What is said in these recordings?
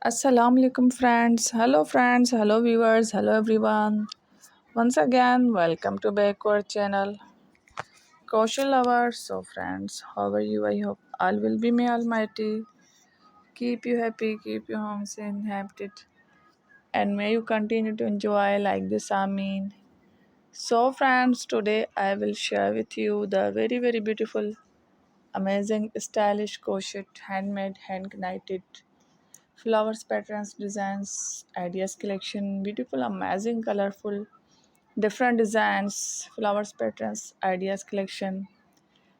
Assalamu alaikum friends, hello viewers, hello everyone. Once again, welcome to back to our channel, Crochet lovers. So friends, how are you? I hope all will be may almighty. Keep you happy, keep you home safe, happy, and may you continue to enjoy like this. Amin. So friends, today I will share with you the very beautiful, amazing, stylish crochet, handmade, hand knitted flowers, patterns, designs, ideas collection, beautiful, amazing, colorful, different designs, flowers, patterns, ideas collection,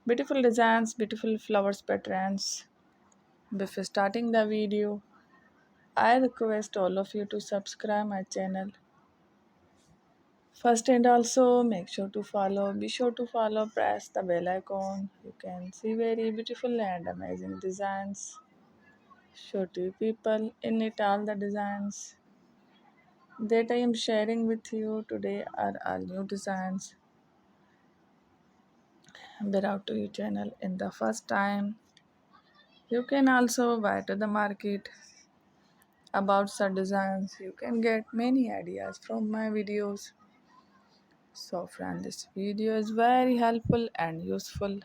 beautiful designs, beautiful flowers, patterns. Before starting the video, I request all of you to subscribe my channel. First and also make sure to follow, be sure to follow, press the bell icon. You can see very beautiful and amazing designs. Show to people in it all the designs that I am sharing with you today are all new designs brought to your channel in the first time. You can also buy to the market about such designs. You can get many ideas from my videos. So friend, this video is very helpful and useful.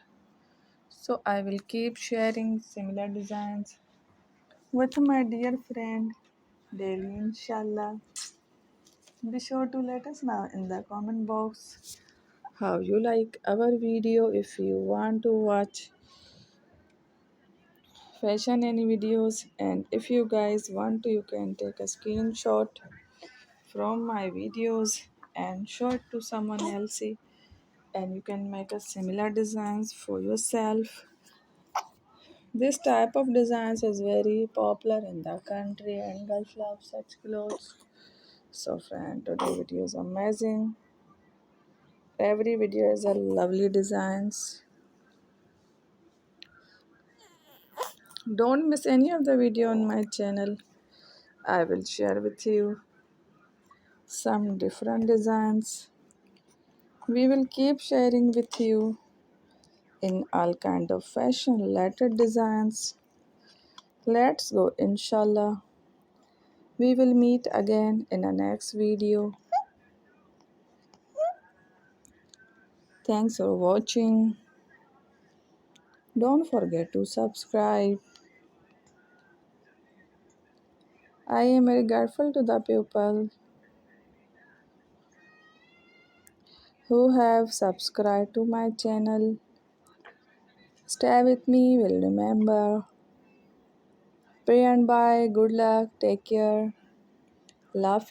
So I will keep sharing similar designs with my dear friend daily inshallah. Be sure to let us know in the comment box how you like our video. If you want to watch fashion any videos, and if you guys want to, you can take a screenshot from my videos and show it to someone else, and you can make a similar designs for yourself. This type of designs is very popular in the country and Gulf love such clothes. So friend, today video is amazing. Every video is a lovely designs. Don't miss any of the video on my channel. I will share with you some different designs. We will keep sharing with you in all kind of fashion related designs. Let's go inshallah. We will meet again in the next video. Thanks for watching. Don't forget to subscribe. I am very grateful to the people who have subscribed to my channel. Stay with me, will remember. Pray and bye. Good luck. Take care. Love.